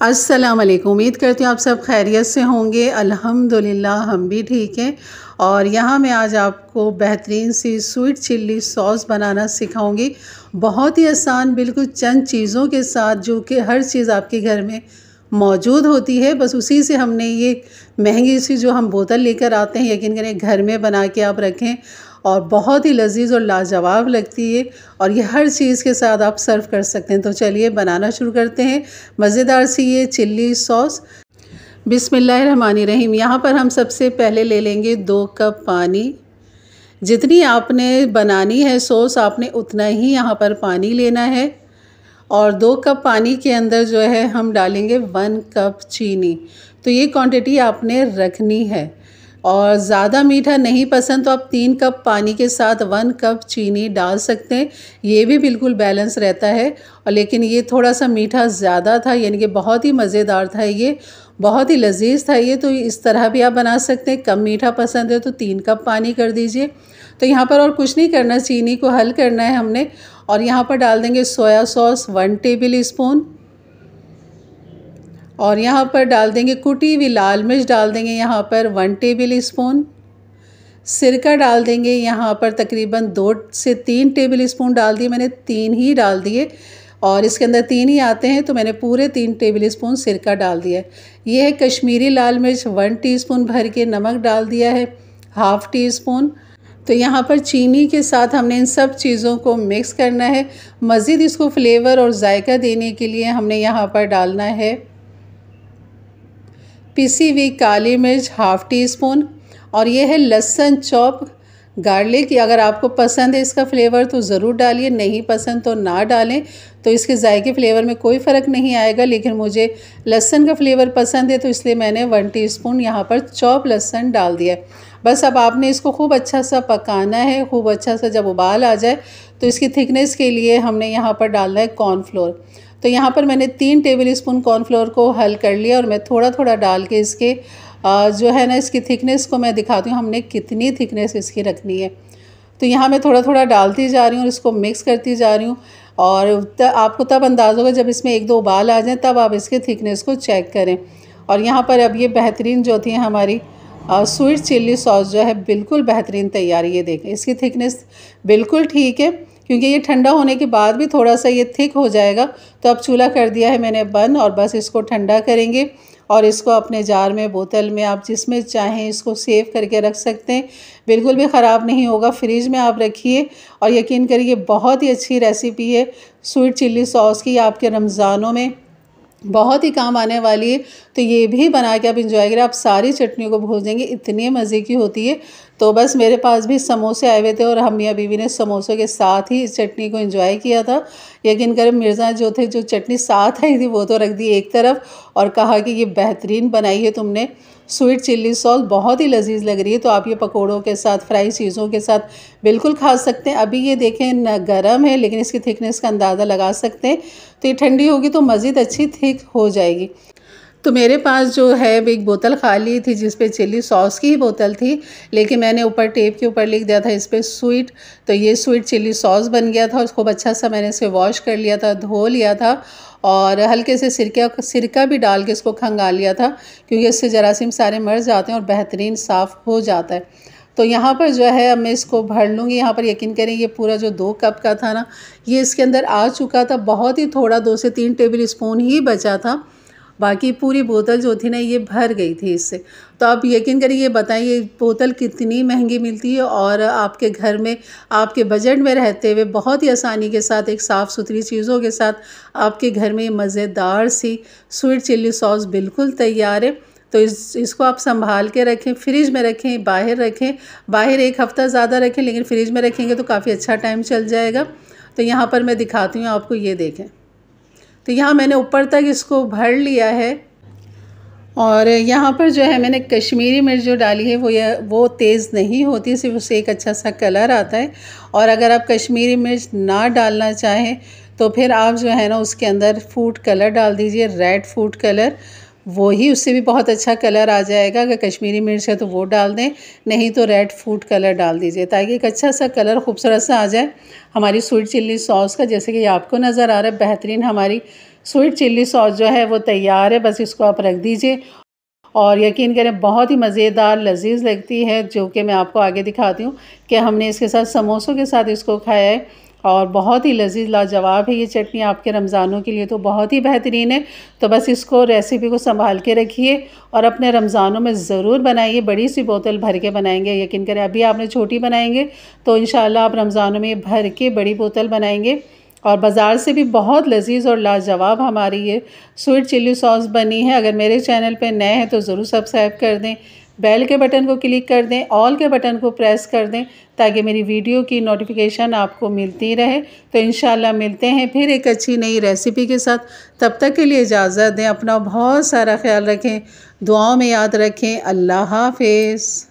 अस्सलाम वालेकुम। उम्मीद करती हूँ आप सब खैरियत से होंगे। अल्हम्दुलिल्लाह हम भी ठीक हैं। और यहाँ मैं आज आपको बेहतरीन सी स्वीट चिल्ली सॉस बनाना सिखाऊंगी। बहुत ही आसान, बिल्कुल चंद चीज़ों के साथ, जो कि हर चीज़ आपके घर में मौजूद होती है। बस उसी से हमने ये महंगी सी जो हम बोतल लेकर आते हैं, यकीन करें घर में बना के आप रखें और बहुत ही लजीज और लाजवाब लगती है। और ये हर चीज़ के साथ आप सर्व कर सकते हैं। तो चलिए बनाना शुरू करते हैं मज़ेदार सी ये चिल्ली सॉस। बिस्मिल्लाहिर्रहमानिर्रहीम। यहाँ पर हम सबसे पहले ले लेंगे 2 कप पानी। जितनी आपने बनानी है सॉस, आपने उतना ही यहाँ पर पानी लेना है। और 2 कप पानी के अंदर जो है हम डालेंगे 1 कप चीनी। तो ये क्वांटिटी आपने रखनी है। और ज़्यादा मीठा नहीं पसंद तो आप 3 कप पानी के साथ 1 कप चीनी डाल सकते हैं। ये भी बिल्कुल बैलेंस रहता है। और लेकिन ये थोड़ा सा मीठा ज़्यादा था, यानी कि बहुत ही मज़ेदार था, ये बहुत ही लजीज था ये। तो इस तरह भी आप बना सकते हैं। कम मीठा पसंद है तो 3 कप पानी कर दीजिए। तो यहाँ पर और कुछ नहीं करना, चीनी को हल करना है हमने। और यहाँ पर डाल देंगे सोया सॉस 1 टेबल स्पून। और यहाँ पर डाल देंगे कुटी हुई लाल मिर्च, डाल देंगे यहाँ पर 1 टेबल स्पून। सिरका डाल देंगे यहाँ पर तकरीबन 2 से 3 टेबल स्पून डाल दिए। मैंने 3 ही डाल दिए और इसके अंदर 3 ही आते हैं, तो मैंने पूरे 3 टेबल स्पून सिरका डाल दिया। ये है कश्मीरी लाल मिर्च 1 टीस्पून भर के। नमक डाल दिया है ½ टीस्पून। तो यहाँ पर चीनी के साथ हमने इन सब चीज़ों को मिक्स करना है। मज़ीद इसको फ्लेवर और जायका देने के लिए हमने यहाँ पर डालना है पिसी हुई काली मिर्च ½ टीस्पून। और ये है लहसुन चॉप गार्लिक। अगर आपको पसंद है इसका फ्लेवर तो ज़रूर डालिए, नहीं पसंद तो ना डालें। तो इसके जायके फ्लेवर में कोई फ़र्क नहीं आएगा, लेकिन मुझे लहसुन का फ्लेवर पसंद है तो इसलिए मैंने 1 टीस्पून यहाँ पर चॉप लहसुन डाल दिया। बस अब आपने इसको खूब अच्छा सा पकाना है। खूब अच्छा सा जब उबाल आ जाए तो इसकी थिकनेस के लिए हमने यहाँ पर डालना है कॉर्नफ्लोर। तो यहाँ पर मैंने 3 टेबल स्पून कॉर्नफ्लोर को हल कर लिया और मैं थोड़ा थोड़ा डाल के इसके जो है ना, इसकी थिकनेस को मैं दिखाती हूँ हमने कितनी थिकनेस इसकी रखनी है। तो यहाँ मैं थोड़ा थोड़ा डालती जा रही हूँ और इसको मिक्स करती जा रही हूँ। और आपको तब अंदाज़ होगा जब इसमें 1-2 उबाल आ जाएँ, तब आप इसके थिकनेस को चेक करें। और यहाँ पर अब ये बेहतरीन जो थी हमारी स्वीट चिल्ली सॉस जो है बिल्कुल बेहतरीन तैयार। ये देखें इसकी थिकनेस बिल्कुल ठीक है, क्योंकि ये ठंडा होने के बाद भी थोड़ा सा ये थिक हो जाएगा। तो अब चूल्हा कर दिया है मैंने बंद और बस इसको ठंडा करेंगे। और इसको अपने जार में, बोतल में, आप जिसमें चाहें इसको सेव करके रख सकते हैं। बिल्कुल भी ख़राब नहीं होगा। फ्रिज में आप रखिए और यकीन करिए बहुत ही अच्छी रेसिपी है स्वीट चिल्ली सॉस की, आपके रमज़ानों में बहुत ही काम आने वाली है। तो ये भी बना के आप इंजॉय करें। आप सारी चटनियों को भूल जाएंगे, इतनी मज़े की होती है। तो बस मेरे पास भी समोसे आए हुए थे और हम मियाँ बीवी ने समोसों के साथ ही इस चटनी को एंजॉय किया था। यकीन करें मिर्ज़ा जो थे, जो चटनी साथ आई थी वो तो रख दी एक तरफ और कहा कि ये बेहतरीन बनाई है तुमने स्वीट चिल्ली सॉस, बहुत ही लजीज लग रही है। तो आप ये पकोड़ों के साथ, फ्राई चीज़ों के साथ बिल्कुल खा सकते हैं। अभी ये देखें न गर्म है, लेकिन इसकी थिकनेस का अंदाज़ा लगा सकते हैं। तो ये ठंडी होगी तो मज़ीद अच्छी थिक हो जाएगी। तो मेरे पास जो है एक बोतल खाली थी जिस पे चिल्ली सॉस की ही बोतल थी, लेकिन मैंने ऊपर टेप के ऊपर लिख दिया था इस पर स्वीट। तो ये स्वीट चिल्ली सॉस बन गया था और खूब अच्छा सा मैंने इसे वॉश कर लिया था, धो लिया था और हल्के से सिरका भी डाल के इसको खंगाल लिया था, क्योंकि इससे जरासीम सारे मर जाते हैं और बेहतरीन साफ़ हो जाता है। तो यहाँ पर जो है अब मैं इसको भर लूँगी। यहाँ पर यकीन करें ये पूरा जो 2 कप का था ना, ये इसके अंदर आ चुका था। बहुत ही थोड़ा 2 से 3 टेबल स्पून ही बचा था, बाकी पूरी बोतल जो थी ना ये भर गई थी इससे। तो आप यकीन करिए, ये बताइए बोतल कितनी महंगी मिलती है और आपके घर में, आपके बजट में रहते हुए बहुत ही आसानी के साथ, एक साफ़ सुथरी चीज़ों के साथ आपके घर में मज़ेदार सी स्वीट चिल्ली सॉस बिल्कुल तैयार है। तो इसको आप संभाल के रखें, फ्रिज में रखें, बाहर रखें। बाहर 1 हफ़्ता ज़्यादा रखें, लेकिन फ्रिज में रखेंगे तो काफ़ी अच्छा टाइम चल जाएगा। तो यहाँ पर मैं दिखाती हूँ आपको, ये देखें। तो यहाँ मैंने ऊपर तक इसको भर लिया है। और यहाँ पर जो है मैंने कश्मीरी मिर्च जो डाली है वो तेज़ नहीं होती, सिर्फ उससे एक अच्छा सा कलर आता है। और अगर आप कश्मीरी मिर्च ना डालना चाहें तो फिर आप जो है ना उसके अंदर फूड कलर डाल दीजिए, रेड फूड कलर। वही, उससे भी बहुत अच्छा कलर आ जाएगा। अगर कश्मीरी मिर्च है तो वो डाल दें, नहीं तो रेड फूड कलर डाल दीजिए, ताकि एक अच्छा सा कलर खूबसूरत सा आ जाए हमारी स्वीट चिल्ली सॉस का। जैसे कि आपको नज़र आ रहा है बेहतरीन हमारी स्वीट चिल्ली सॉस जो है वो तैयार है, बस इसको आप रख दीजिए। और यकीन करें बहुत ही मज़ेदार लजीज लगती है, जो कि मैं आपको आगे दिखाती हूँ कि हमने इसके साथ समोसों के साथ इसको खाया है और बहुत ही लजीज लाजवाब है ये चटनी। आपके रमज़ानों के लिए तो बहुत ही बेहतरीन है। तो बस इसको रेसिपी को संभाल के रखिए और अपने रमज़ानों में ज़रूर बनाइए। बड़ी सी बोतल भर के बनाएंगे, यकीन करें अभी आपने छोटी बनाएंगे तो इंशाल्लाह आप रमज़ानों में भर के बड़ी बोतल बनाएंगे। और बाज़ार से भी बहुत लजीज और लाजवाब हमारी ये स्वीट चिल्ली सॉस बनी है। अगर मेरे चैनल पे नए हैं तो ज़रूर सब्सक्राइब कर दें, बेल के बटन को क्लिक कर दें, ऑल के बटन को प्रेस कर दें ताकि मेरी वीडियो की नोटिफिकेशन आपको मिलती रहे। तो इंशाल्लाह मिलते हैं फिर एक अच्छी नई रेसिपी के साथ। तब तक के लिए इजाज़त दें, अपना बहुत सारा ख्याल रखें, दुआओं में याद रखें। अल्लाह हाफ़िज़।